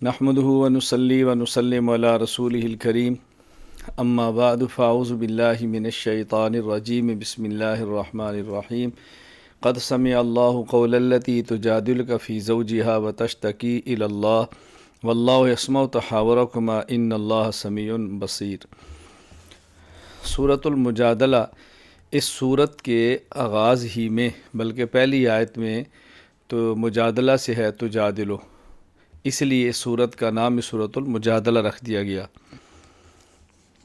نحمده ونصلي ونسلم على رسوله الكريم اما بعد فاعوذ بالله من الشيطان الرجيم بسم الله الرحمن الرحيم قد سمع الله قول التي تجادلك في زوجها وتشتكي إلى الله والله يسمع تحاوركما ان الله سميع بصير۔ سورۃ المجادلہ اس سورت کے آغاز ہی میں بلکہ پہلی آیت میں تو مجادلہ سے ہے تجادلو، اس لیے اس سورت کا نام اس سورۃ المجادلہ رکھ دیا گیا۔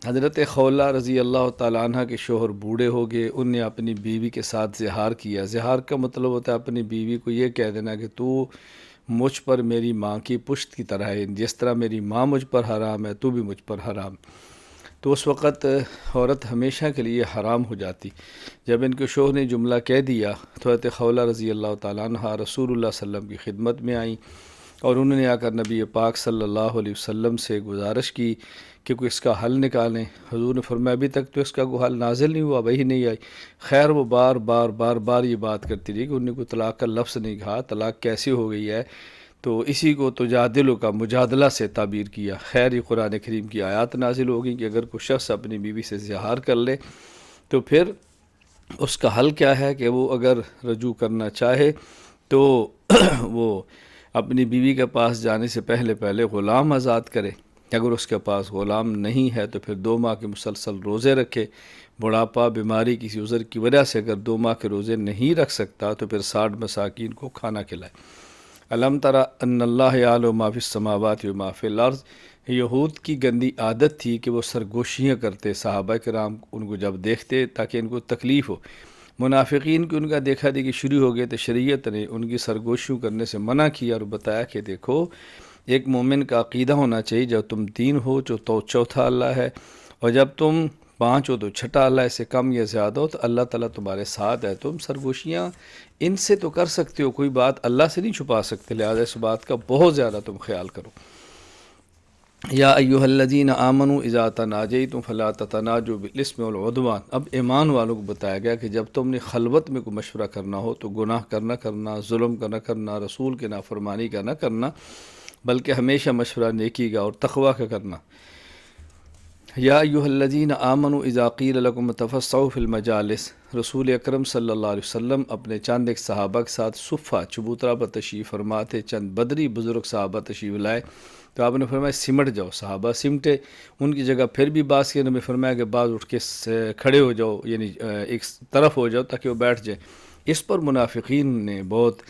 حضرت خولہ رضی اللہ تعالیٰ عنہ کے شوہر بوڑھے ہو گئے، ان نے اپنی بیوی کے ساتھ زہار کیا۔ زہار کا مطلب ہوتا ہے اپنی بیوی کو یہ کہہ دینا کہ تو مجھ پر میری ماں کی پشت کی طرح ہے، جس طرح میری ماں مجھ پر حرام ہے تو بھی مجھ پر حرام۔ تو اس وقت عورت ہمیشہ کے لیے حرام ہو جاتی۔ جب ان کے شوہر نے جملہ کہہ دیا تو حضرت خولہ رضی اللہ تعالیٰ عنہ رسول اللہ صلی اللہ علیہ وسلم کی خدمت میں آئیں اور انہوں نے آ کر نبی پاک صلی اللہ علیہ وسلم سے گزارش کی کہ کوئی اس کا حل نکالیں۔ حضور نے فرمایا ابھی تک تو اس کا کوئی حل نازل نہیں ہوا، وہی نہیں آئی۔ خیر وہ بار بار یہ بات کرتی رہی کہ انہوں نے کوئی طلاق کا لفظ نہیں کہا، طلاق کیسے ہو گئی ہے، تو اسی کو تجادلو کا مجادلہ سے تعبیر کیا۔ خیر یہ قرآن کریم کی آیات نازل ہو گئی کہ اگر کوئی شخص اپنی بیوی سے زہار کر لے تو پھر اس کا حل کیا ہے کہ وہ اگر رجوع کرنا چاہے تو وہ اپنی بیوی کے پاس جانے سے پہلے غلام آزاد کرے۔ اگر اس کے پاس غلام نہیں ہے تو پھر 2 ماہ کے مسلسل روزے رکھے۔ بڑھاپا، بیماری، کسی عذر کی وجہ سے اگر 2 ماہ کے روزے نہیں رکھ سکتا تو پھر 60 مساکین کو کھانا کھلائے۔ الم تری ان اللہ یعلم ما فی السماوات و ما فی الارض۔ یہود کی گندی عادت تھی کہ وہ سرگوشیاں کرتے صحابہ کرام ان کو جب دیکھتے تاکہ ان کو تکلیف ہو۔ منافقین کی ان کا دیکھا دیکھی شروع ہو گئے تو شریعت نے ان کی سرگوشیوں کرنے سے منع کیا اور بتایا کہ دیکھو ایک مومن کا عقیدہ ہونا چاہیے جب تم 3 ہو تو چوتھا اللہ ہے، اور جب تم 5 ہو تو چھٹا اللہ، اس سے کم یا زیادہ ہو تو اللہ تعالیٰ تمہارے ساتھ ہے۔ تم سرگوشیاں ان سے تو کر سکتے ہو، کوئی بات اللہ سے نہیں چھپا سکتے، لہذا اس بات کا بہت زیادہ تم خیال کرو۔ یا ایھا الذین آمنوا اذا تناجیتم فلا تتناجوا بالاسم والعدوان۔ اب ایمان والوں کو بتایا گیا کہ جب تم نے خلوت میں کوئی مشورہ کرنا ہو تو گناہ کرنا، ظلم کا نہ کرنا، رسول کے نافرمانی کا نہ کرنا، بلکہ ہمیشہ مشورہ نیکی کا اور تقوی کا کرنا۔ یا ایھا الذین آمنوا اذا قیل لکم تفسحوا فی المجالس۔ رسول اکرم صلی اللہ علیہ وسلم اپنے چند ایک صحابہ کے ساتھ صفہ چبوترا پر تشریف فرما تھے، چند بدری بزرگ صحابہ تشریف لائے تو آپ نے فرمایا سمٹ جاؤ۔ صحابہ سمٹے، ان کی جگہ پھر بھی بعض کے نبی فرمایا کہ بعض اٹھ کے کھڑے ہو جاؤ، یعنی ایک طرف ہو جاؤ تاکہ وہ بیٹھ جائیں۔ اس پر منافقین نے بہت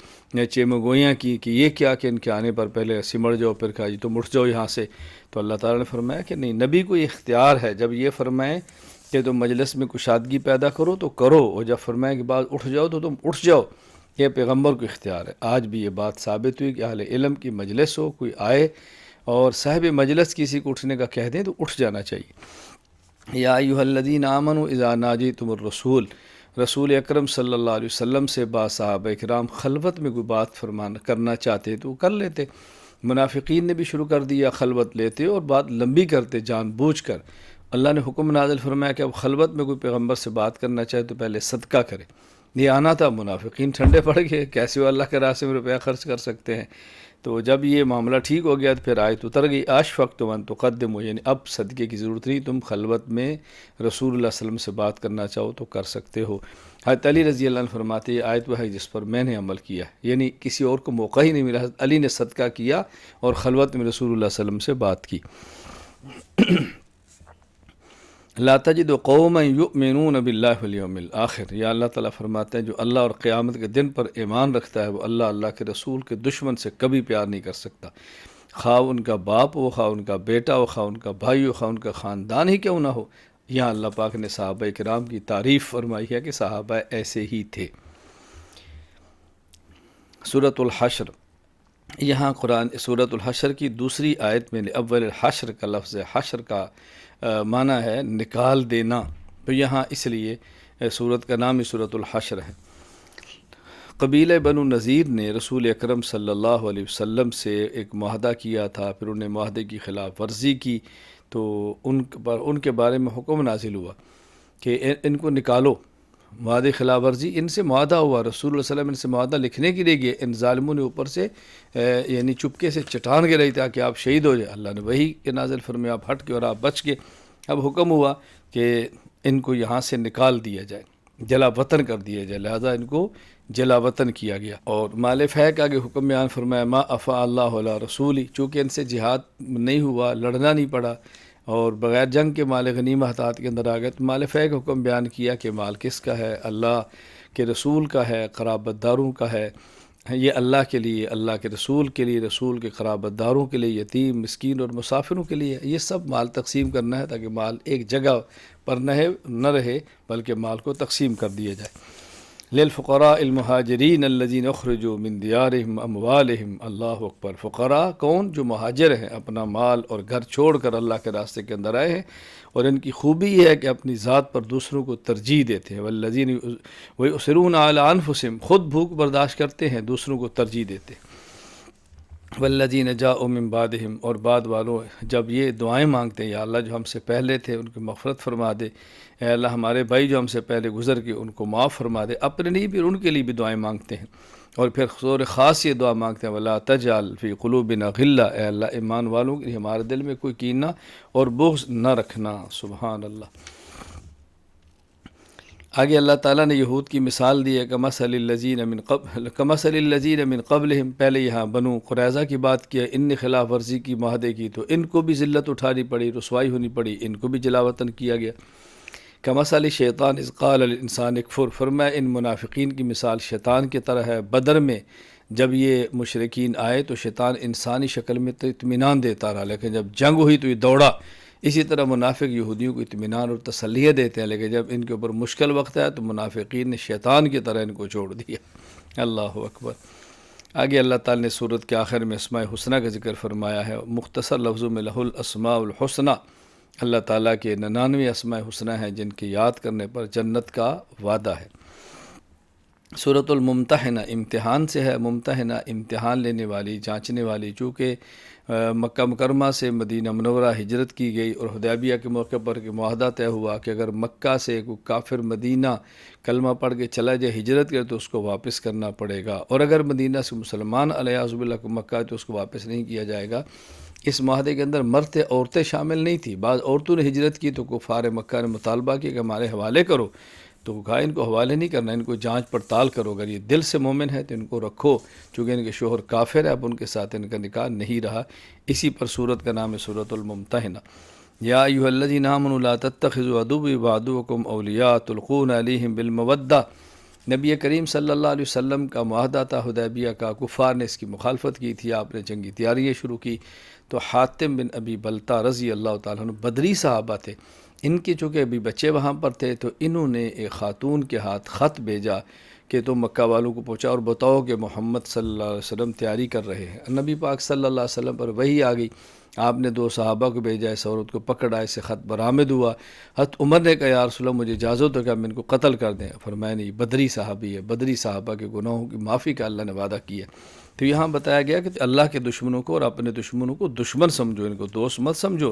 چیمگوئیاں کی کہ یہ کیا کہ ان کے آنے پر پہلے سمٹ جاؤ پھر کہا جی تم اٹھ جاؤ یہاں سے۔ تو اللہ تعالیٰ نے فرمایا کہ نہیں، نبی کو یہ اختیار ہے، جب یہ فرمائیں کہ تم مجلس میں کشادگی پیدا کرو تو کرو، اور جب فرمائیں کہ بعض اٹھ جاؤ تو تم اٹھ جاؤ۔ یہ پیغمبر کو اختیار ہے۔ آج بھی یہ بات ثابت ہوئی کہ اہل علم کی مجلس ہو، کوئی آئے اور صاحب مجلس کسی کو اٹھنے کا کہہ دیں تو اٹھ جانا چاہیے۔ یا ایھا الذین آمنوا اذا ناجیتم الرسول۔ رسول اکرم صلی اللہ علیہ وسلم سے بعض صحابہ کرام خلوت میں کوئی بات کرنا چاہتے تو وہ کر لیتے۔ منافقین نے بھی شروع کر دیا، خلوت لیتے اور بات لمبی کرتے جان بوجھ کر۔ اللہ نے حکم نازل فرمایا کہ اب خلوت میں کوئی پیغمبر سے بات کرنا چاہے تو پہلے صدقہ کرے۔ یہ آنا تھا، منافقین ٹھنڈے پڑ گئے، کیسے وہ اللہ کے راستے میں روپیہ خرچ کر سکتے ہیں۔ تو جب یہ معاملہ ٹھیک ہو گیا تو پھر آیت اتر گئی اشفقتم ان تقدموا، یعنی اب صدقے کی ضرورت نہیں، تم خلوت میں رسول اللہ صلی اللہ علیہ وسلم سے بات کرنا چاہو تو کر سکتے ہو۔ حضرت علی رضی اللہ عنہ فرماتے ہیں یہ آیت وہ ہے جس پر میں نے عمل کیا، یعنی کسی اور کو موقع ہی نہیں ملا، حضرت علی نے صدقہ کیا اور خلوت میں رسول اللہ صلی اللہ علیہ وسلم سے بات کی۔ لا تجد قوما یؤمنون باللہ والیوم الآخر۔ یا اللہ تعالیٰ فرماتے ہیں جو اللہ اور قیامت کے دن پر ایمان رکھتا ہے وہ اللہ کے رسول کے دشمن سے کبھی پیار نہیں کر سکتا، خواہ ان کا باپ ہو، خواہ ان کا بیٹا ہو، خواہ ان کا بھائی ہو، خواہ ان کا خاندان ہی کیوں نہ ہو۔ یہاں اللہ پاک نے صحابہ کرام کی تعریف فرمائی ہے کہ صحابہ ایسے ہی تھے۔ سورۃ الحشر، یہاں قرآن سورۃ الحشر کی دوسری آیت میں اول الحشر کا لفظ ہے، حشر کا معنی ہے نکال دینا، تو یہاں اس لیے سورت کا نام ہی سورۃ الحشر ہے۔ قبیلہ بنو نذیر نے رسول اکرم صلی اللہ علیہ وسلم سے ایک معاہدہ کیا تھا، پھر انہیں معاہدے کی خلاف ورزی کی تو ان کے بارے میں حکم نازل ہوا کہ ان کو نکالو، معاہدے خلاف ورزی، ان سے معاہدہ ہوا، رسول اللہ صلی اللہ علیہ وسلم ان سے معاہدہ لکھنے کے لیے گئے، ان ظالموں نے اوپر سے یعنی چپکے سے چٹان گرائی تاکہ آپ شہید ہو جائے، اللہ نے وہی کہ نازل فرمایا آپ ہٹ کے اور آپ بچ گئے۔ اب حکم ہوا کہ ان کو یہاں سے نکال دیا جائے، جلا وطن کر دیا جائے، لہذا ان کو جلا وطن کیا گیا۔ اور مال فہ کا آگے حکم بیان فرمایا ما افا اللہ علیہ رسولی، چونکہ ان سے جہاد نہیں ہوا، لڑنا نہیں پڑا اور بغیر جنگ کے مال غنیمت ہاتھ کے اندر آ گئے، تو مال فہ کا حکم بیان کیا کہ مال کس کا ہے؟ اللہ کے رسول کا ہے، قرابت داروں کا ہے، یہ اللہ کے لیے، اللہ کے رسول کے لیے، رسول کے قرابت داروں کے لیے، یتیم مسکین اور مسافروں کے لیے، یہ سب مال تقسیم کرنا ہے تاکہ مال ایک جگہ پر نہ رہے بلکہ مال کو تقسیم کر دیا جائے۔ للفقراء المہاجرین الذین اخرجوا من دیارہم اموالہم، اللہ اکبر۔ فقراء کون؟ جو مہاجر ہیں، اپنا مال اور گھر چھوڑ کر اللہ کے راستے کے اندر آئے ہیں، اور ان کی خوبی یہ ہے کہ اپنی ذات پر دوسروں کو ترجیح دیتے ہیں، والذین ویؤثرون علی انفسہم، خود بھوک برداشت کرتے ہیں، دوسروں کو ترجیح دیتے ہیں، والذین جاءوا من بعدہم، اور بعد والوں جب یہ دعائیں مانگتے ہیں، یا اللہ جو ہم سے پہلے تھے ان کی مغفرت فرما دے، اے اللہ ہمارے بھائی جو ہم سے پہلے گزر گئے ان کو معاف فرما دے، اپنے لیے بھی ان کے لیے بھی دعائیں مانگتے ہیں، اور پھر خصوص خاص یہ دعا مانگتے ہیں ولا تجعل فی قلوبنا غلہ، اے اللہ ایمان والوں کے لیے ہمارے دل میں کوئی کینہ اور بغض نہ رکھنا، سبحان اللہ۔ آگے اللہ تعالیٰ نے یہود کی مثال دی ہے کمثل الذین من قبلہم، پہلے یہاں بنو قریظہ کی بات کیا، ان نے خلاف ورزی کی، معاہدے کی، تو ان کو بھی ذلت اٹھانی پڑی، رسوائی ہونی پڑی، ان کو بھی جلاوطن کیا گیا۔ کمثل شیطان اذ قال الانسان اکفر، فرمایا ان منافقین کی مثال شیطان کی طرح ہے۔ بدر میں جب یہ مشرکین آئے تو شیطان انسانی شکل میں تو اطمینان دیتا رہا، لیکن جب جنگ ہوئی تو یہ دوڑا۔ اسی طرح منافق یہودیوں کو اطمینان اور تسلیہ دیتے ہیں، لیکن جب ان کے اوپر مشکل وقت آیا تو منافقین نے شیطان کی طرح ان کو چھوڑ دیا۔ اللہ اکبر۔ آگے اللہ تعالیٰ نے سورت کے آخر میں اسماء حسنہ کا ذکر فرمایا ہے، مختصر لفظوں میں لہ الاسماء الحسنہ، اللہ تعالیٰ کے 99 اسماء حسنہ ہیں جن کے یاد کرنے پر جنت کا وعدہ ہے۔ سورۃ الممتحنہ امتحان سے ہے، ممتحنہ امتحان لینے والی، جانچنے والی، چونکہ مکہ مکرمہ سے مدینہ منورہ ہجرت کی گئی اور حدیبیہ کے موقع پر کہ معاہدہ طے ہوا کہ اگر مکہ سے کوئی کافر مدینہ کلمہ پڑھ کے چلا جائے، ہجرت کرے تو اس کو واپس کرنا پڑے گا، اور اگر مدینہ سے مسلمان علیہ باللہ کو مکہ ہے تو اس کو واپس نہیں کیا جائے گا۔ اس معاہدے کے اندر مرد عورتیں شامل نہیں تھیں، بعض عورتوں نے ہجرت کی تو کفار مکہ نے مطالبہ کیا کہ ہمارے حوالے کرو، تو کہا ان کو حوالے نہیں کرنا، ان کو جانچ پڑتال کرو، اگر یہ دل سے مومن ہے تو ان کو رکھو، چونکہ ان کے شوہر کافر ہے، اب ان کے ساتھ ان کا نکاح نہیں رہا۔ اسی پر سورت کا نام ہے سورۃ الممتحنہ۔ یا ایھا الذین آمنوا لا تتخذوا عدوی وعدوکم اولیاء تلقون علیہم بالمودہ، نبی کریم صلی اللہ علیہ وسلم کا معاہدہ تھا حدیبیہ کا، کفار نے اس کی مخالفت کی تھی، آپ نے جنگی تیاریاں شروع کی، تو حاتم بن ابی بلتہ رضی اللہ تعالیٰ عنہ بدری صحابہ تھے، ان کے چونکہ ابھی بچے وہاں پر تھے تو انہوں نے ایک خاتون کے ہاتھ خط بھیجا کہ تم مکہ والوں کو پہنچاؤ اور بتاؤ کہ محمد صلی اللہ علیہ وسلم تیاری کر رہے ہیں۔ نبی پاک صلی اللہ علیہ وسلم پر وحی آ گئی، آپ نے 2 صحابہ کو بھیجا، اس عورت کو پکڑا، اسے خط برآمد ہوا۔ حضرت عمر نے کہا یا رسول اللہ مجھے اجازت ہو کہ ہم ان کو قتل کر دیں، فرمایا نہیں، بدری صحابی ہے، بدری صحابہ کے گناہوں کی معافی کا اللہ نے وعدہ کیا۔ تو یہاں بتایا گیا کہ اللہ کے دشمنوں کو اور اپنے دشمنوں کو دشمن سمجھو، ان کو دوست مت سمجھو،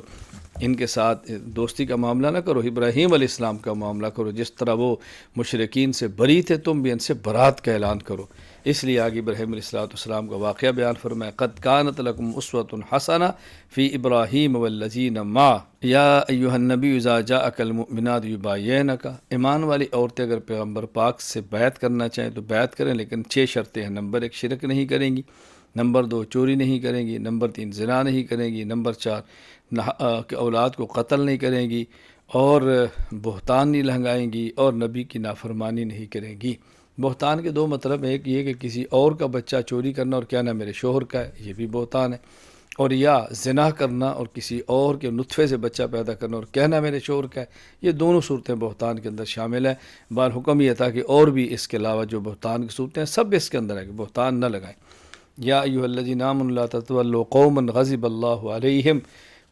ان کے ساتھ دوستی کا معاملہ نہ کرو، ابراہیم علیہ السلام کا معاملہ کرو، جس طرح وہ مشرکین سے بری تھے تم بھی ان سے برات کا اعلان کرو۔ اس لیے آگے ابراہیم علیہ السلام کا واقعہ بیان فرمایا قد کانت لکم اسوۃ حسنہ فی ابراہیم والذین معہ یا ایھا النبی اذا جاءک المؤمنات یبایعنک، ایمان والی عورتیں اگر پیغمبر پاک سے بیعت کرنا چاہیں تو بیعت کریں، لیکن 6 شرطیں ہیں۔ نمبر 1 شرک نہیں کریں گی، نمبر 2 چوری نہیں کریں گی، نمبر 3 زنا نہیں کریں گی، نمبر 4 کہ اولاد کو قتل نہیں کریں گی، اور بہتان نہیں لہنگائیں گی، اور نبی کی نافرمانی نہیں کریں گی۔ بہتان کے 2 مطلب، ایک یہ کہ کسی اور کا بچہ چوری کرنا اور کہنا میرے شوہر کا ہے، یہ بھی بہتان ہے، اور یا زنا کرنا اور کسی اور کے نطفے سے بچہ پیدا کرنا اور کہنا میرے شوہر کا ہے، یہ دونوں صورتیں بہتان کے اندر شامل ہیں۔ بار حکم یہ تھا کہ اور بھی اس کے علاوہ جو بہتان کی صورتیں ہیں سب اس کے اندر ہے کہ بہتان نہ لگائیں۔ یا ایھا الذین آمنوا لا تتولوا قوما غضب اللہ علیہم،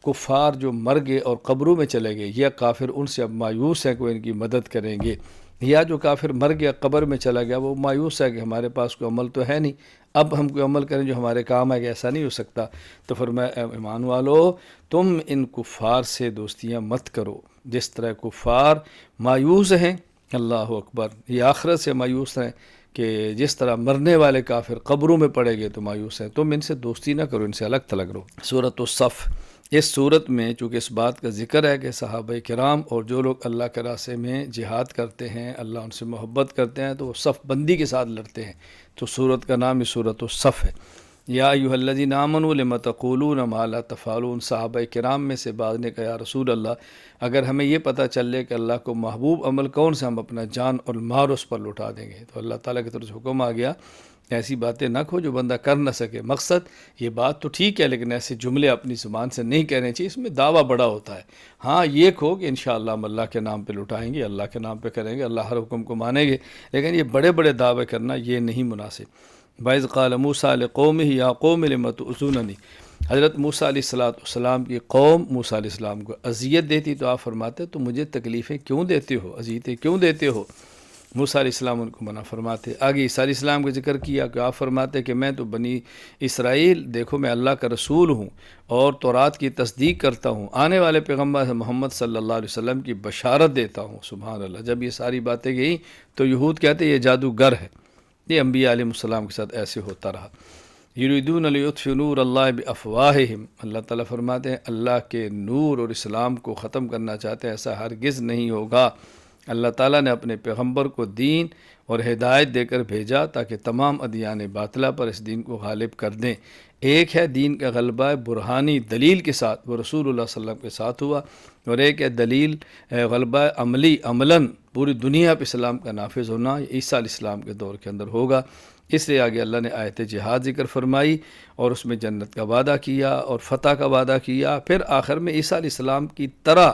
کفار جو مر گئے اور قبروں میں چلے گئے، یہ کافر ان سے اب مایوس ہیں کہ ان کی مدد کریں گے، یا جو کافر مر گیا قبر میں چلا گیا وہ مایوس ہے کہ ہمارے پاس کوئی عمل تو ہے نہیں، اب ہم کوئی عمل کریں جو ہمارے کام ہے، کہ ایسا نہیں ہو سکتا۔ تو فرمایا ایمان والو تم ان کفار سے دوستیاں مت کرو، جس طرح کفار مایوس ہیں اللہ اکبر. یہ آخرت سے مایوس ہیں کہ جس طرح مرنے والے کافر قبروں میں پڑے گئے تو مایوس ہیں. تم ان سے دوستی نہ کرو، ان سے الگ تھلگ رہو. سورۃ الصف. اس صورت میں چونکہ اس بات کا ذکر ہے کہ صحابہ کرام اور جو لوگ اللہ کے راستے میں جہاد کرتے ہیں، اللہ ان سے محبت کرتے ہیں، تو وہ صف بندی کے ساتھ لڑتے ہیں. تو صورت کا نام ہی سورۃ الصف ہے. یا ایھا الذین آمنوا لم تقولون ما لا تفعلون. صحابہ کرام میں سے بعض نے کہا یا رسول اللہ، اگر ہمیں یہ پتہ چلے کہ اللہ کو محبوب عمل کون سے، ہم اپنا جان اور مال اس پر لٹا دیں گے. تو اللہ تعالیٰ کی طرف سے حکم آ گیا ایسی باتیں نہ کہو جو بندہ کر نہ سکے. مقصد یہ بات تو ٹھیک ہے لیکن ایسے جملے اپنی زبان سے نہیں کہنے چاہیے، اس میں دعویٰ بڑا ہوتا ہے. ہاں یہ کہو کہ انشاءاللہ ہم اللہ کے نام پہ لٹائیں گے، اللہ کے نام پہ کریں گے، اللہ ہر حکم کو مانیں گے، لیکن یہ بڑے بڑے دعوے کرنا یہ نہیں مناسب. وَإِذْ قَالَ مُوسَىٰ لِقَوْمِهِ يَا قَوْمِ لِمَ تُؤْذُونَنِي. حضرت موسیٰ علیہ السلام کی قوم موسیٰ علیہ السلام کو اذیت دیتی تو آپ فرماتے تو مجھے تکلیفیں کیوں دیتے ہو، اذیتیں کیوں دیتے ہو. موسیٰ علیہ السلام ان کو منع فرماتے. آگے عیسیٰ علیہ السلام کا ذکر کیا کہ آپ فرماتے کہ میں تو بنی اسرائیل، دیکھو میں اللہ کا رسول ہوں اور تورات کی تصدیق کرتا ہوں، آنے والے پیغمبر محمد صلی اللہ علیہ وسلم کی بشارت دیتا ہوں. سبحان اللہ. جب یہ ساری باتیں گئیں تو یہود کہتے یہ جادوگر ہے. یہ انبیاء علیہ السلام کے ساتھ ایسے ہوتا رہا. یریدون لیطفئوا نور اللہ بافواہہم. اللہ تعالیٰ فرماتے ہیں اللہ کے نور اور اسلام کو ختم کرنا چاہتے ہیں، ایسا ہرگز نہیں ہوگا. اللہ تعالیٰ نے اپنے پیغمبر کو دین اور ہدایت دے کر بھیجا تاکہ تمام ادیان باطلہ پر اس دین کو غالب کر دیں. ایک ہے دین کا غلبہ برہانی دلیل کے ساتھ، وہ رسول اللہ صلی اللہ علیہ وسلم کے ساتھ ہوا، اور ایک ہے دلیل غلبہ عملی عملاً پوری دنیا پہ اسلام کا نافذ ہونا، عیسیٰ علیہ السلام کے دور کے اندر ہوگا. اس لیے آگے اللہ نے آیت جہاد ذکر فرمائی اور اس میں جنت کا وعدہ کیا اور فتح کا وعدہ کیا. پھر آخر میں عیسیٰ علیہ السلام کی طرح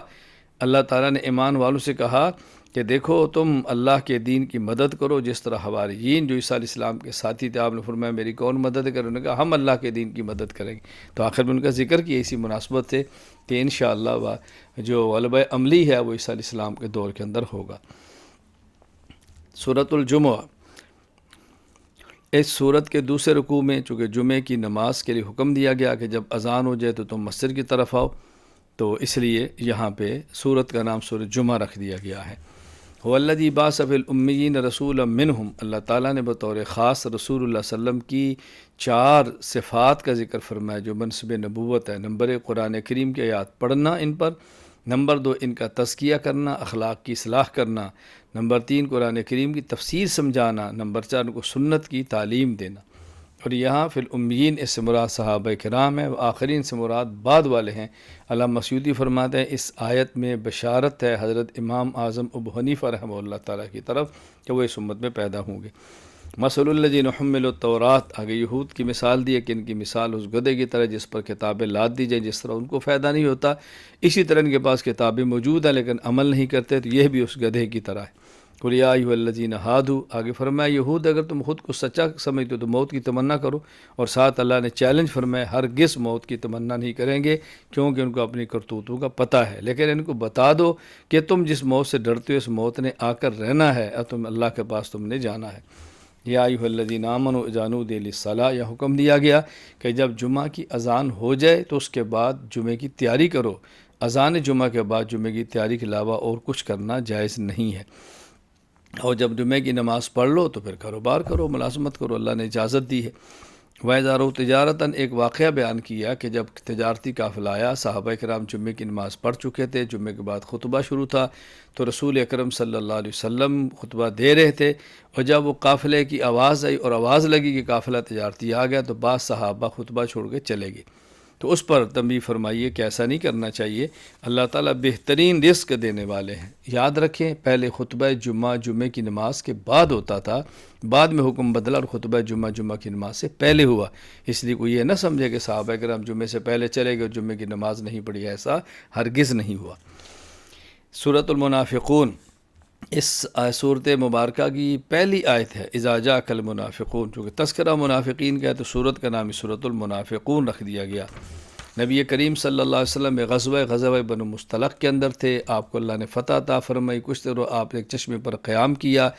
اللہ تعالیٰ نے ایمان والوں سے کہا کہ دیکھو تم اللہ کے دین کی مدد کرو جس طرح حواریین جو عیسیٰ علیہ السلام کے ساتھی تھے، آپ نے فرمایا میری کون مدد کرے، انہوں نے کہا ہم اللہ کے دین کی مدد کریں گے. تو آخر میں ان کا ذکر کیا اسی مناسبت سے کہ انشاءاللہ جو غلبہ عملی ہے وہ عیسیٰ علیہ السلام کے دور کے اندر ہوگا. سورۃ الجمعہ. اس صورت کے دوسرے رکوع میں چونکہ جمعے کی نماز کے لیے حکم دیا گیا کہ جب اذان ہو جائے تو تم مسجد کی طرف آؤ، تو اس لیے یہاں پہ صورت کا نام سورۃ جمعہ رکھ دیا گیا ہے. هو الذی بعث فی الامیین رسولا منہم. اللہ تعالیٰ نے بطور خاص رسول اللہ صلی اللہ علیہ وسلم کی 4 صفات کا ذکر فرمایا جو منصب نبوت ہے. نمبر 1 قرآن کریم کی آیات پڑھنا ان پر، نمبر 2 ان کا تزکیہ کرنا، اخلاق کی اصلاح کرنا، نمبر 3 قرآن کریم کی تفسیر سمجھانا، نمبر 4 ان کو سنت کی تعلیم دینا. اور یہاں فی الامیین اس سے مراد صحابہ کرام ہیں، آخرین سے مراد بعد والے ہیں. علامہ سیوطی فرماتے ہیں اس آیت میں بشارت ہے حضرت امام اعظم ابو حنیفہ رحمہ اللہ تعالیٰ کی طرف کہ وہ اس امت میں پیدا ہوں گے. مثل الذین حملوا التوراۃ. آگے یہود کی مثال دی ہے کہ ان کی مثال اس گدھے کی طرح جس پر کتابیں لاد دی جائیں، جس طرح ان کو فائدہ نہیں ہوتا اسی طرح ان کے پاس کتابیں موجود ہیں لیکن عمل نہیں کرتے، تو یہ بھی اس گدھے کی طرح ہے. قل یا ایھا الذین ھادوا. آگے فرمایا یہود اگر تم خود کو سچا سمجھتے ہو تو موت کی تمنا کرو، اور ساتھ اللہ نے چیلنج فرمایا ہرگز موت کی تمنا نہیں کریں گے کیونکہ ان کو اپنی کرتوتوں کا پتہ ہے. لیکن ان کو بتا دو کہ تم جس موت سے ڈرتے ہو اس موت نے آ کر رہنا ہے اور تم اللہ کے پاس تم نے جانا ہے. یا ایھا الذین آمنوا اذا نودی للصلاۃ. یہ حکم دیا گیا کہ جب جمعہ کی اذان ہو جائے تو اس کے بعد جمعے کی تیاری کرو. اذان جمعہ کے بعد جمعے کی تیاری کے علاوہ اور کچھ کرنا جائز نہیں ہے. اور جب جمعے کی نماز پڑھ لو تو پھر کاروبار کرو، ملازمت کرو، اللہ نے اجازت دی ہے. وَإِذَا رَأَوْا تِجَارَةً. ایک واقعہ بیان کیا کہ جب تجارتی قافلہ آیا، صحابہ کرام جمعے کی نماز پڑھ چکے تھے، جمعے کے بعد خطبہ شروع تھا تو رسول اکرم صلی اللہ علیہ وسلم خطبہ دے رہے تھے، اور جب وہ قافلے کی آواز آئی اور آواز لگی کہ قافلہ تجارتی آ گیا تو بعض صحابہ خطبہ چھوڑ کے چلے گئے. تو اس پر تنبیہ فرمائیے کہ ایسا نہیں کرنا چاہیے. اللہ تعالیٰ بہترین رزق دینے والے ہیں. یاد رکھیں پہلے خطبہ جمعے کی نماز کے بعد ہوتا تھا، بعد میں حکم بدلا اور خطبہ جمعہ کی نماز سے پہلے ہوا. اس لیے کوئی یہ نہ سمجھے کہ صحابہ کرام جمعے سے پہلے چلے گئے، جمعے کی نماز نہیں پڑھی، ایسا ہرگز نہیں ہوا. سورۃ المنافقون. اس صورت مبارکہ کی پہلی آیت ہے اذا جاءک المنافقون. چونکہ تذکرہ منافقین کا ہے تو صورت کا نام سورۃ المنافقون رکھ دیا گیا. نبی کریم صلی اللہ علیہ وسلم غزوہ بنو مصطلق کے اندر تھے، آپ کو اللہ نے فتح عطا فرمائی. کچھ دیر آپ نے ایک چشمے پر قیام کیا،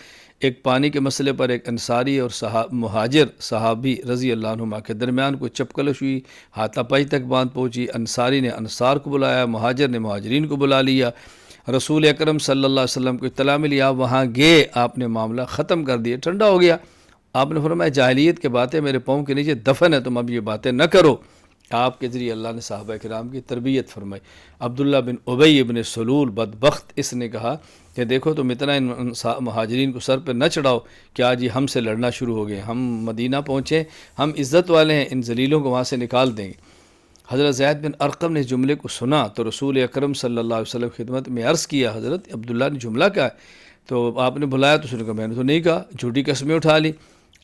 ایک پانی کے مسئلے پر ایک انصاری اور مہاجر صحابی رضی اللہ عنہما کے درمیان کوئی چپکلش ہوئی، ہاتھا پائی تک بات پہنچی. انصاری نے انصار کو بلایا، مہاجر نے مہاجرین کو بلا لیا. رسول اکرم صلی اللہ علیہ وسلم کو اطلاع ملی، آپ وہاں گئے، آپ نے معاملہ ختم کر دیا، ٹھنڈا ہو گیا۔ آپ نے فرمایا جاہلیت کے باتیں میرے پاؤں کے نیچے دفن ہے، تم اب یہ باتیں نہ کرو۔ آپ کے ذریعے اللہ نے صحابہ کرام کی تربیت فرمائی۔ عبداللہ بن ابی بن سلول بدبخت، اس نے کہا کہ دیکھو تم اتنا ان مہاجرین کو سر پہ نہ چڑھاؤ کہ آج یہ ہم سے لڑنا شروع ہو گئے، ہم مدینہ پہنچے، ہم عزت والے ہیں، ان ذلیلوں کو وہاں سے نکال دیں گے۔ حضرت زید بن ارقم نے اس جملے کو سنا تو رسول اکرم صلی اللہ علیہ وسلم کی خدمت میں عرض کیا، حضرت عبداللہ نے جملہ کہا ہے؟ تو آپ نے بلایا تو اس نے کہا میں نے تو نہیں کہا، جھوٹی قسمیں اٹھا لی۔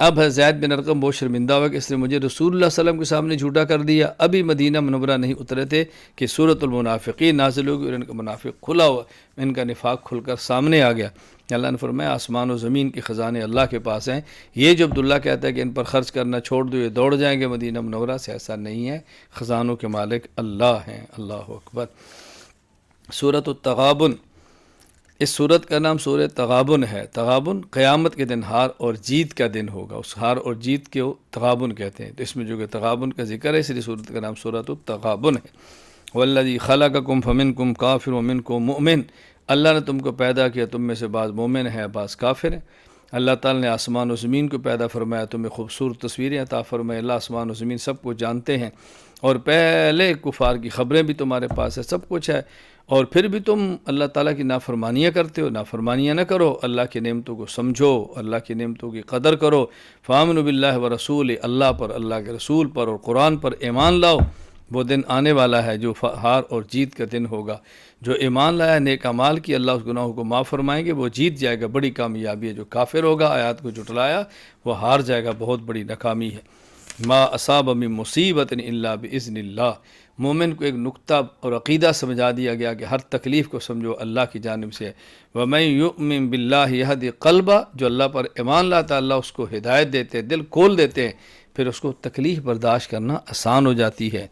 اب زید بن ارقم بہت شرمندہ ہوا کہ اس نے مجھے رسول اللہ صلی اللہ علیہ وسلم کے سامنے جھوٹا کر دیا۔ ابھی مدینہ منورہ نہیں اترے تھے کہ سورۃ المنافقین نازل ہوگی اور ان کا منافق کھلا ہوا، ان کا نفاق کھل کر سامنے آ گیا۔ اللہ نے فرمایا آسمان و زمین کے خزانے اللہ کے پاس ہیں، یہ جو عبداللہ کہتا ہے کہ ان پر خرچ کرنا چھوڑ دو یہ دوڑ جائیں گے مدینہ منورہ سے، ایسا نہیں ہے، خزانوں کے مالک اللہ ہیں۔ اللہ اکبر۔ سورۃ التغابن، اس سورت کا نام سورہ تغابن ہے۔ تغابن قیامت کے دن ہار اور جیت کا دن ہوگا، اس ہار اور جیت کے تغابن کہتے ہیں، تو اس میں جو کہ تغابن کا ذکر ہے اس لیے سورت کا نام سورۃ التغابن ہے۔ والذی خلقکم فمنکم کافر ومنکم مؤمن، اللہ نے تم کو پیدا کیا، تم میں سے بعض مومن ہیں بعض کافر ہیں۔ اللہ تعالیٰ نے آسمان و زمین کو پیدا فرمایا، تمہیں خوبصورت تصویریں عطا فرمائے۔ اللہ آسمان و زمین سب کچھ جانتے ہیں، اور پہلے کفار کی خبریں بھی تمہارے پاس ہے، سب کچھ ہے، اور پھر بھی تم اللہ تعالیٰ کی نافرمانیاں کرتے ہو۔ نافرمانیاں نہ کرو، اللہ کی نعمتوں کو سمجھو، اللہ کی نعمتوں کی قدر کرو۔ فآمنوا باللہ ورسولہ، اللہ پر، اللہ کے رسول پر اور قرآن پر ایمان لاؤ۔ وہ دن آنے والا ہے جو ہار اور جیت کا دن ہوگا۔ جو ایمان لایا، نیک اعمال کی، اللہ اس گناہوں کو معاف فرمائیں گے، وہ جیت جائے گا، بڑی کامیابی ہے۔ جو کافر ہوگا، آیات کو جھٹلایا، وہ ہار جائے گا، بہت بڑی ناکامی ہے۔ ما اصاب من مصیبت الا باذن اللہ، مومن کو ایک نقطہ اور عقیدہ سمجھا دیا گیا کہ ہر تکلیف کو سمجھو اللہ کی جانب سے۔ وَمَن يُؤْمِن بِاللَّهِ يَهْدِ قَلْبَهُ، جو اللہ پر ایمان لاتا ہے اللہ اس کو ہدایت دیتے ہیں، دل کھول دیتے ہیں، پھر اس کو تکلیف برداشت کرنا آسان ہو جاتی ہے۔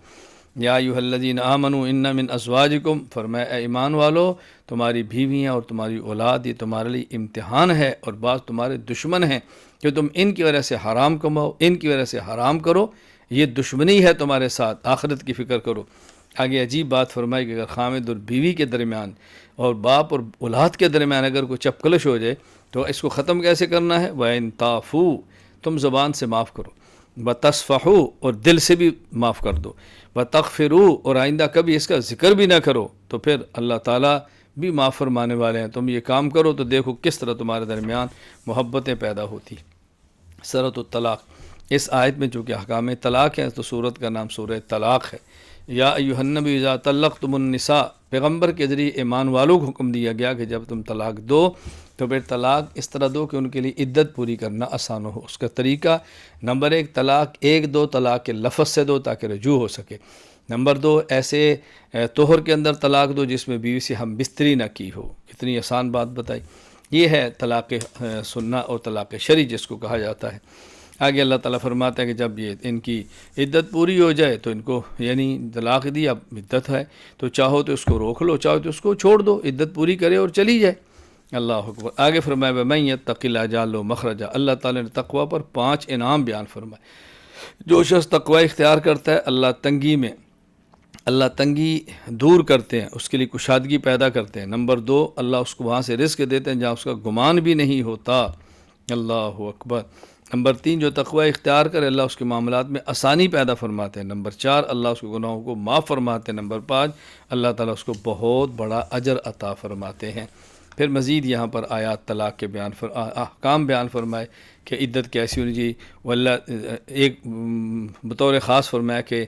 یا ایھا الذین آمنوا ان من ازواجکم، فرمایا اے ایمان والو، تمہاری بیویاں اور تمہاری اولاد یہ تمہارے لیے امتحان ہے، اور بعض تمہارے دشمن ہیں کہ تم ان کی وجہ سے حرام کماؤ، ان کی وجہ سے حرام کرو، یہ دشمنی ہے تمہارے ساتھ، آخرت کی فکر کرو۔ آگے عجیب بات فرمائی کہ اگر خامد اور بیوی کے درمیان اور باپ اور اولاد کے درمیان اگر کوئی چپکلش ہو جائے تو اس کو ختم کیسے کرنا ہے؟ وَإِن تَعْفُوا، تم زبان سے معاف کرو، وَتَصْفَحُوا، اور دل سے بھی معاف کر دو، وَتَغْفِرُوا، اور آئندہ کبھی اس کا ذکر بھی نہ کرو، تو پھر اللہ تعالیٰ بھی معاف فرمانے والے ہیں۔ تم یہ کام کرو تو دیکھو کس طرح تمہارے درمیان محبتیں پیدا ہوتی۔ سورۃ الطلاق، اس آیت میں چونکہ احکام طلاق ہیں تو سورت کا نام سورہ طلاق ہے۔ یا ایھا النبی اذا طلقتم النساء، پیغمبر کے ذریعے ایمان والوں کو حکم دیا گیا کہ جب تم طلاق دو تو پھر طلاق اس طرح دو کہ ان کے لیے عدت پوری کرنا آسان ہو۔ اس کا طریقہ، نمبر 1 طلاق 1-2 طلاق کے لفظ سے دو تاکہ رجوع ہو سکے۔ نمبر 2 ایسے طہر کے اندر طلاق دو جس میں بیوی سے ہم بستری نہ کی ہو۔ کتنی آسان بات بتائی۔ یہ ہے طلاق سنہ اور طلاق شرعی جس کو کہا جاتا ہے۔ آگے اللہ تعالیٰ فرماتا ہے کہ جب یہ ان کی عدت پوری ہو جائے تو ان کو یعنی طلاق دی، اب عدت ہے تو چاہو تو اس کو روک لو، چاہو تو اس کو چھوڑ دو، عدت پوری کرے اور چلی جائے۔ اللہ اکبر۔ آگے فرمایا وَمَن يَتَّقِ اللَّهَ يَجْعَل لَهُ مَخْرَجًا، اللہ تعالیٰ نے تقوی پر 5 انعام بیان فرمائے۔ جو شخص تقوی اختیار کرتا ہے اللہ تنگی دور کرتے ہیں، اس کے لیے کشادگی پیدا کرتے ہیں۔ نمبر 2 اللہ اس کو وہاں سے رزق دیتے ہیں جہاں اس کا گمان بھی نہیں ہوتا۔ اللہ اکبر۔ نمبر 3 جو تقوی اختیار کرے اللہ اس کے معاملات میں آسانی پیدا فرماتے ہیں۔ نمبر 4 اللہ اس کے گناہوں کو معاف فرماتے ہیں۔ نمبر 5 اللہ تعالیٰ اس کو بہت بڑا اجر عطا فرماتے ہیں۔ پھر مزید یہاں پر آیات طلاق کے احکام بیان فرمائے کہ عدت کیسی ہونی چاہیے۔ واللہ ایک بطور خاص فرمایا کہ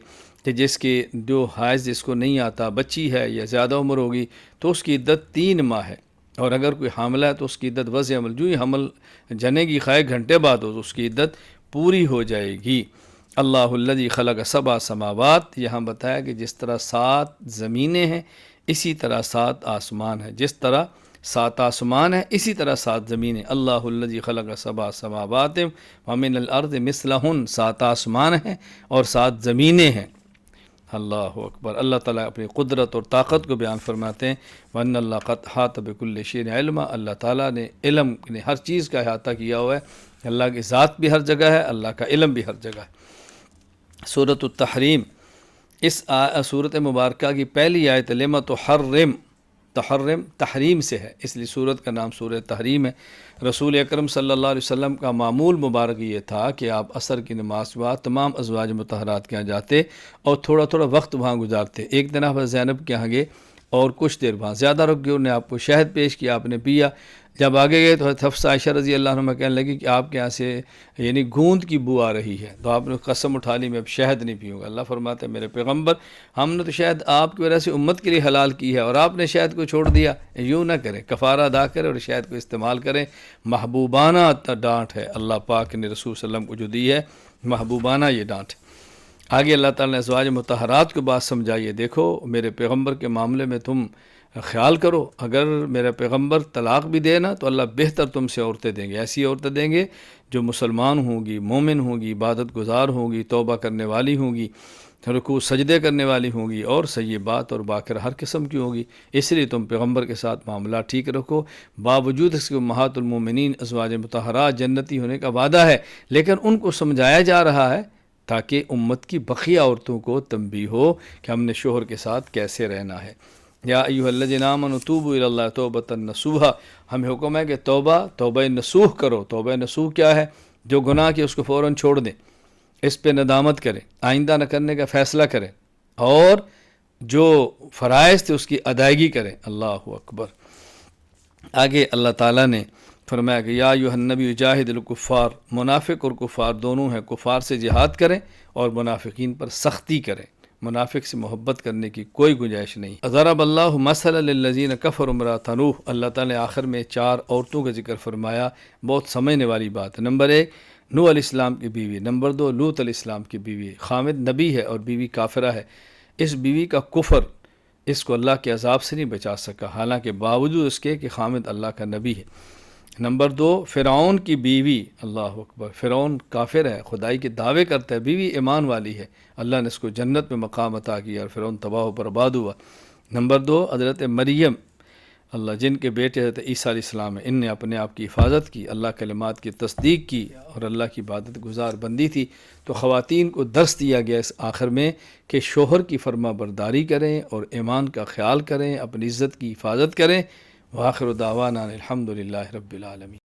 جس کے جو حیض جس کو نہیں آتا، بچی ہے یا زیادہ عمر ہوگی تو اس کی عدت 3 ماہ ہے، اور اگر کوئی حاملہ ہے تو اس کی عدت وضع عمل، جو ہی حمل جنے گی خواہ گھنٹے بعد ہو تو اس کی عدت پوری ہو جائے گی۔ اللہ الذی خلق 7 سماوات، یہاں بتایا کہ جس طرح 7 زمینیں ہیں اسی طرح 7 آسمان ہیں، جس طرح 7 آسمان ہیں اسی طرح 7 زمینیں۔ اللہ الذی خلق 7 سماوات ومن الارض مثلہن، 7 آسمان ہیں اور 7 زمینیں ہیں۔ اللہ اکبر۔ اللہ تعالیٰ اپنی قدرت اور طاقت کو بیان فرماتے ہیں وَأَنَّ اللَّهَ قَدْ أَحَاطَ بِكُلِّ شَيْءٍ عِلْمًا، اللہ تعالیٰ نے علم نے ہر چیز کا احاطہ کیا ہوا ہے۔ اللہ کی ذات بھی ہر جگہ ہے، اللہ کا علم بھی ہر جگہ ہے۔ سورۃ التحریم، اس سورۃ مبارکہ کی پہلی آیت لِمَ تُحَرِّمُ، تحرم تحریم سے ہے، اس لیے سورت کا نام سورہ تحریم ہے۔ رسول اکرم صلی اللہ علیہ وسلم کا معمول مبارک یہ تھا کہ آپ عصر کی نماز کے بعد تمام ازواج مطہرات کے یہاں جاتے اور تھوڑا تھوڑا وقت وہاں گزارتے۔ ایک دن آپ زینب کے یہاں گئے اور کچھ دیر وہاں زیادہ رک گئے، انہوں نے آپ کو شہد پیش کیا، آپ نے پیا۔ جب آگے گئے تو حفصہ عائشہ رضی اللہ عنہ کہنے لگی کہ آپ کے یہاں سے یعنی گوند کی بو آ رہی ہے، تو آپ نے قسم اٹھا لی میں اب شہد نہیں پیوں گا۔ اللہ فرماتے ہیں میرے پیغمبر، ہم نے تو شہد آپ کی وجہ سے امت کے لیے حلال کی ہے اور آپ نے شہد کو چھوڑ دیا۔ یوں نہ کریں، کفارہ ادا کریں اور شہد کو استعمال کریں۔ محبوبانہ ڈانٹ ہے اللہ پاک نے رسول صلی اللہ علیہ وسلم کو جو دی ہے، محبوبانہ یہ ڈانٹ ہے۔ آگے اللہ تعالیٰ نے ازواج مطہرات کو بات سمجھائیے، دیکھو میرے پیغمبر کے معاملے میں تم خیال کرو، اگر میرا پیغمبر طلاق بھی دے نا تو اللہ بہتر تم سے عورتیں دیں گے، ایسی عورتیں دیں گے جو مسلمان ہوں گی، مومن ہوں گی، عبادت گزار ہوں گی، توبہ کرنے والی ہوں گی، رکوع سجدے کرنے والی ہوں گی، اور صیبات اور باکر ہر قسم کی ہوگی۔ اس لیے تم پیغمبر کے ساتھ معاملہ ٹھیک رکھو، باوجود اس کے امہات المومنین ازواج مطہرات جنتی ہونے کا وعدہ ہے، لیکن ان کو سمجھایا جا رہا ہے تاکہ امت کی بقیہ عورتوں کو تنبیہ ہو کہ ہم نے شوہر کے ساتھ کیسے رہنا ہے۔ یا ایھا الذین آمنوا توبوا الی اللہ توبۃ نصوحا، ہمیں حکم ہے کہ توبہ نصوح کرو۔ توبہ نصوح کیا ہے؟ جو گناہ کی اس کو فوراً چھوڑ دیں، اس پہ ندامت کریں، آئندہ نہ کرنے کا فیصلہ کریں، اور جو فرائض تھے اس کی ادائیگی کریں۔ اللہ اکبر۔ آگے اللہ تعالیٰ نے فرمایا کہ یا ایھا النبی جاہد الکفار، منافق اور کفار دونوں ہیں، کفار سے جہاد کریں اور منافقین پر سختی کریں، منافق سے محبت کرنے کی کوئی گنجائش نہیں۔ ضرب اللہ مثلا للذین کفروا امرأۃ نوح، اللہ تعالیٰ نے آخر میں 4 عورتوں کا ذکر فرمایا، بہت سمجھنے والی بات ہے۔ نمبر 1 نوح علیہ السلام کی بیوی، نمبر 2 لوط علیہ السلام کی بیوی۔ خامد نبی ہے اور بیوی کافرہ ہے، اس بیوی کا کفر اس کو اللہ کے عذاب سے نہیں بچا سکا، حالانکہ باوجود اس کے کہ خامد اللہ کا نبی ہے۔ نمبر 2 فرعون کی بیوی، اللہ اکبر، فرعون کافر ہے، خدائی کے دعوے کرتا ہے، بیوی ایمان والی ہے، اللہ نے اس کو جنت میں مقام عطا کیا اور فرعون تباہ و برباد ہوا۔ نمبر 2 حضرت مریم، اللہ جن کے بیٹے حضرت عیسیٰ علیہ السلام ہیں، ان نے اپنے آپ کی حفاظت کی، اللہ کلمات کی تصدیق کی اور اللہ کی عبادت گزار بندی تھی۔ تو خواتین کو درس دیا گیا اس آخر میں کہ شوہر کی فرما برداری کریں اور ایمان کا خیال کریں، اپنی عزت کی حفاظت کریں۔ وآخر دعوانا الحمد للہ رب العالمین۔